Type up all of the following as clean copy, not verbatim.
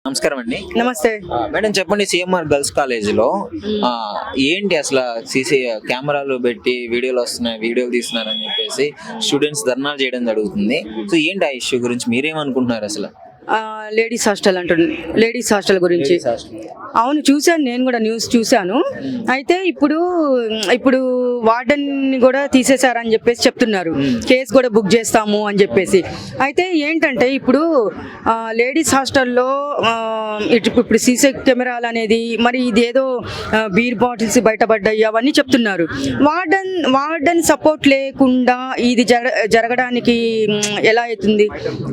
నమస్కారం అండి. నమస్తే మేడం చెప్పండి, సిఎంఆర్ గర్ల్స్ కాలేజీలో ఏంటి అసలు సీసీ కెమెరాలు పెట్టి వీడియోలు వస్తున్నాయి, వీడియోలు తీస్తున్నారు అని చెప్పేసి స్టూడెంట్స్ ధర్నాలు చేయడం జరుగుతుంది. సో ఏంటి ఆ ఇష్యూ గురించి మీరేమనుకుంటున్నారు అసలు? లేడీస్ హాస్టల్ అంటుంది. లేడీస్ హాస్టల్ గురించి అవును, చూశాను, నేను కూడా న్యూస్ చూశాను. అయితే ఇప్పుడు వార్డెన్ కూడా తీసేశారని చెప్పేసి చెప్తున్నారు, కేసు కూడా బుక్ చేస్తాము అని చెప్పేసి. అయితే ఏంటంటే ఇప్పుడు లేడీస్ హాస్టల్లో ఇప్పుడు సీసీ కెమెరాలు అనేది మరి ఇదేదో బీర్ బాటిల్స్ బయటపడ్డాయి అవన్నీ చెప్తున్నారు. వార్డెన్ సపోర్ట్ లేకుండా ఇది జరగడానికి ఎలా అవుతుంది?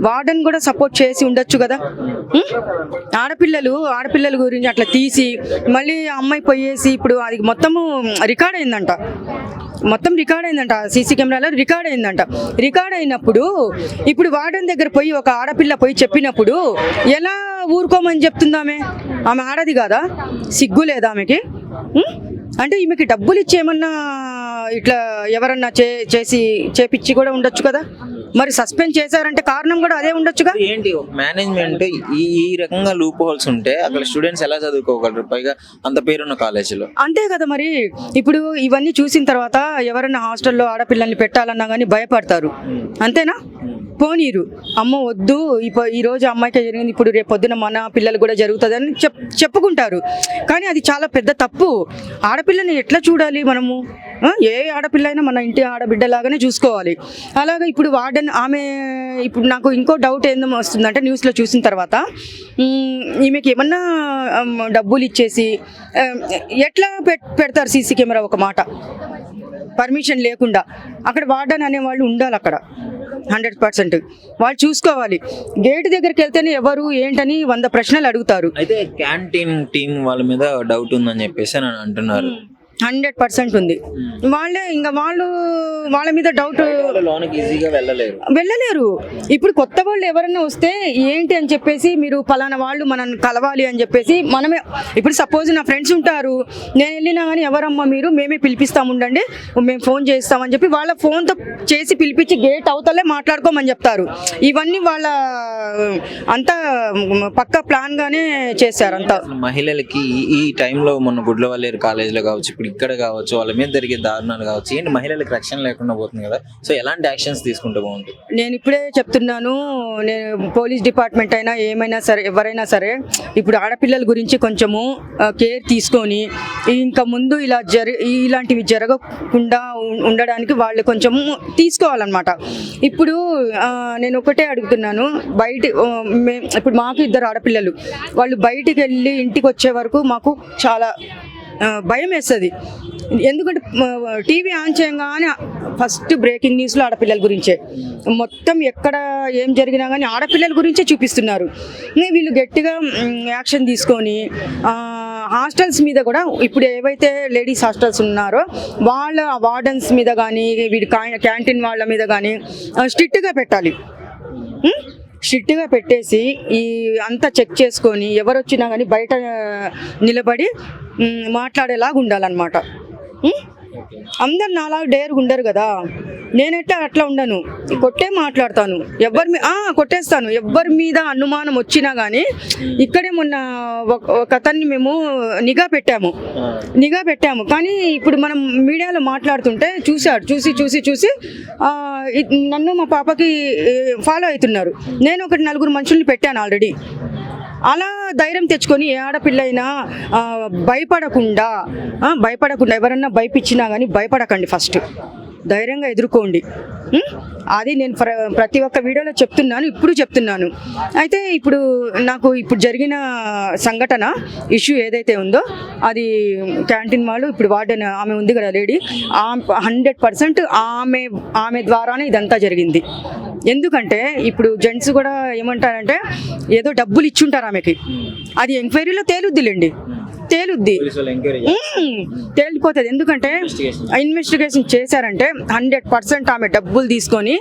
వార్డెన్ కూడా సపోర్ట్ చేసి ఉండొచ్చు కదా. ఆడపిల్లల గురించి అట్లా తీసి మళ్ళీ అమ్మాయి పోయేసి ఇప్పుడు అది మొత్తము రికార్డ్ అయిందంట, సీసీ కెమెరాలో రికార్డ్ అయినప్పుడు ఇప్పుడు వార్డెన్ దగ్గర పోయి ఒక ఆడపిల్ల పోయి చెప్పినప్పుడు ఎలా ఊరుకోమని చెప్తుందామె? ఆమె ఆడది కాదా? సిగ్గు లేదా ఆమెకి? అంటే ఈమెకి డబ్బులు ఇచ్చి ఏమన్నా ఇట్లా ఎవరన్నా చేపిచ్చి కూడా ఉండొచ్చు కదా. మరి సస్పెండ్ చేశారంటే కారణం కూడా అదే ఉండొచ్చుగా. ఏంటి మేనేజ్మెంట్ ఈ రకంగా లూప్ హోల్స్ ఉంటే అక్కడ స్టూడెంట్స్ ఎలా చదువుకోగలరు, పైగా అంత పేరున్న కాలేజీలో? అంతే కదా. మరి ఇప్పుడు ఇవన్నీ చూసిన తర్వాత ఎవరైనా హాస్టల్లో ఆడపిల్లల్ని పెట్టాలన్నా కానీ భయపడతారు, అంతేనా? పోనీరు, అమ్మ వద్దు, ఈ రోజు అమ్మాయికి జరిగింది, ఇప్పుడు రేపు పొద్దున మన పిల్లలు కూడా జరుగుతుందని చెప్పుకుంటారు. కానీ అది చాలా పెద్ద తప్పు. ఆడపిల్లని ఎట్లా చూడాలి మనము? ఏ ఆడపిల్ల అయినా మన ఇంటి ఆడబిడ్డలాగానే చూసుకోవాలి. అలాగే ఇప్పుడు వార్డెన్ ఇప్పుడు నాకు ఇంకో డౌట్ ఏందో వస్తుందంటే, న్యూస్లో చూసిన తర్వాత ఈమెకి ఏమన్నా డబ్బులు ఇచ్చేసి ఎట్లా పెడతారు సీసీ కెమెరా? ఒక మాట పర్మిషన్ లేకుండా అక్కడ వార్డెన్ అనేవాళ్ళు ఉండాలి. అక్కడ 100% వాళ్ళు చూసుకోవాలి. గేట్ దగ్గరికి వెళ్తేనే ఎవరు ఏంటని 100 ప్రశ్నలు అడుగుతారు. అయితే క్యాంటీన్ టీం వాళ్ళ మీద డౌట్ ఉందని చెప్పేసి అని అంటున్నారు. 100% ఉంది. వాళ్ళ మీద డౌట్, వెళ్ళలేరు. ఇప్పుడు కొత్త వాళ్ళు ఎవరైనా వస్తే ఏంటి అని చెప్పేసి, మీరు పలానా వాళ్ళు మనం కలవాలి అని చెప్పేసి మనమే, ఇప్పుడు సపోజ్ నా ఫ్రెండ్స్ ఉంటారు, నేను వెళ్ళినా కానీ ఎవరమ్మా మీరు, మేమే పిలిపిస్తాము, ఉండండి మేము ఫోన్ చేస్తామని చెప్పి వాళ్ళ ఫోన్తో చేసి పిలిపించి గేట్ అవతలే మాట్లాడుకోమని చెప్తారు. ఇవన్నీ వాళ్ళ అంతా పక్కా ప్లాన్ గానే చేశారు అంతా. మహిళలకి ఈ టైంలో మన గుడ్లవల్లేరు కాలేజీలో కావచ్చు, ఇప్పుడు ఇక్కడ కావచ్చు, వాళ్ళ మీద జరిగే దారుణాలు కావచ్చు, ఏంటి మహిళలకు రక్షణ లేకుండా పోతుంది కదా. సో ఎలాంటి యాక్షన్స్ తీసుకుంటే బాగుంటుంది? నేను ఇప్పుడే చెప్తున్నాను, నేను పోలీస్ డిపార్ట్మెంట్ అయినా ఏమైనా సరే, ఎవరైనా సరే ఇప్పుడు ఆడపిల్లల గురించి కొంచెము కేర్ తీసుకొని ఇంకా ముందు ఇలాంటివి జరగకుండా ఉండడానికి వాళ్ళు కొంచెము తీసుకోవాలన్నమాట. ఇప్పుడు నేను ఒకటే అడుగుతున్నాను, ఇప్పుడు మాకు 2 ఆడపిల్లలు, వాళ్ళు బయటికి వెళ్ళి ఇంటికి వచ్చే వరకు మాకు చాలా భయం వేస్తుంది. ఎందుకంటే టీవీ ఆన్ చేయగానే ఫస్ట్ బ్రేకింగ్ న్యూస్లో ఆడపిల్లల గురించే, మొత్తం ఎక్కడ ఏం జరిగినా కానీ ఆడపిల్లల గురించే చూపిస్తున్నారు. వీళ్ళు గట్టిగా యాక్షన్ తీసుకొని హాస్టల్స్ మీద కూడా, ఇప్పుడు ఏవైతే లేడీస్ హాస్టల్స్ ఉన్నారో వాళ్ళ వార్డెన్స్ మీద కానీ వీడి క్యాంటీన్ వాళ్ళ మీద కానీ స్ట్రిక్ట్గా పెట్టాలి. స్ట్రిక్ట్గా పెట్టేసి అంతా చెక్ చేసుకొని ఎవరు వచ్చినా కానీ బయట నిలబడి మాట్లాడేలాగా ఉండాలన్నమాట. అందరు నాలా డేర్గా ఉండరు కదా. నేనైతే అట్లా ఉండను, కొట్టే మాట్లాడతాను, కొట్టేస్తాను. ఎవరి మీద అనుమానం వచ్చినా కానీ, ఇక్కడే మొన్న ఒక అతన్ని మేము నిఘా పెట్టాము. కానీ ఇప్పుడు మనం మీడియాలో మాట్లాడుతుంటే చూసి నన్ను మా పాపకి ఫాలో అవుతున్నారు. నేను 4 మనుషుల్ని పెట్టాను ఆల్రెడీ. అలా ధైర్యం తెచ్చుకొని ఏ ఆడపిల్ల అయినా భయపడకుండా ఎవరన్నా భయపించినా కానీ భయపడకండి, ఫస్ట్ ధైర్యంగా ఎదుర్కోండి. అది నేను ప్రతి ఒక్క వీడియోలో చెప్తున్నాను. అయితే నాకు జరిగిన సంఘటన ఇష్యూ ఏదైతే ఉందో, అది క్యాంటీన్ వాళ్ళు, ఇప్పుడు వార్డెన్ ఆమె ఉంది కదా లేడీ, 100% ఆమె ద్వారానే ఇదంతా జరిగింది. ఎందుకంటే ఇప్పుడు జెంట్స్ కూడా ఏమంటారంటే ఏదో డబ్బులు ఇచ్చుంటారు ఆమెకి, అది ఎంక్వైరీలో తేలిపోతుంది. ఎందుకంటే ఇన్వెస్టిగేషన్ చేశారంటే 100% ఆమె డబ్బులు తీసుకొని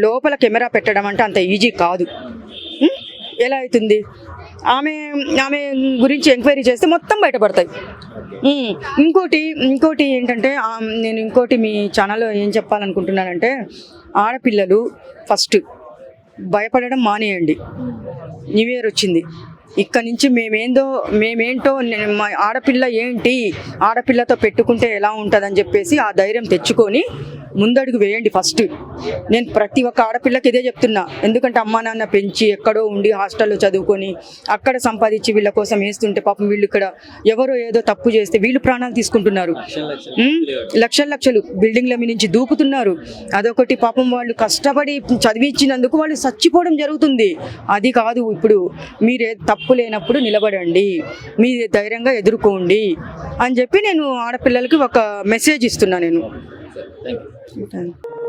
లోపల కెమెరా పెట్టడం అంటే అంత ఈజీ కాదు. ఎలా అవుతుంది? ఆమె గురించి ఎంక్వైరీ చేస్తే మొత్తం బయటపడతాయి. ఇంకోటి ఏంటంటే, నేను ఇంకోటి మీ ఛానల్లో ఏం చెప్పాలనుకుంటున్నానంటే, ఆడపిల్లలు ఫస్ట్ భయపడడం మానేయండి. న్యూ ఇయర్ వచ్చింది. ఇక్కడ నుంచి మేమేంటో మా ఆడపిల్ల ఏంటి, ఆడపిల్లతో పెట్టుకుంటే ఎలా ఉంటుందని చెప్పేసి ఆ ధైర్యం తెచ్చుకొని ముందడుగు వేయండి ఫస్ట్. నేను ప్రతి ఒక్క ఆడపిల్లకి ఇదే చెప్తున్నా. ఎందుకంటే అమ్మా నాన్న పెంచి ఎక్కడో ఉండి హాస్టల్లో చదువుకొని అక్కడ సంపాదించి వీళ్ళ కోసం వేస్తుంటే పాపం వీళ్ళు ఇక్కడ ఎవరో ఏదో తప్పు చేస్తే వీళ్ళు ప్రాణాలు తీసుకుంటున్నారు. లక్షలు బిల్డింగ్ల మీద నుంచి దూకుతున్నారు. అదొకటి పాపం వాళ్ళు కష్టపడి చదివించినందుకు వాళ్ళు చచ్చిపోవడం జరుగుతుంది. అది కాదు, ఇప్పుడు మీరే తప్పు లేనప్పుడు నిలబడండి, మీరు ధైర్యంగా ఎదుర్కోండి అని చెప్పి నేను ఆడపిల్లలకి ఒక మెసేజ్ ఇస్తున్నా నేను. Thank you.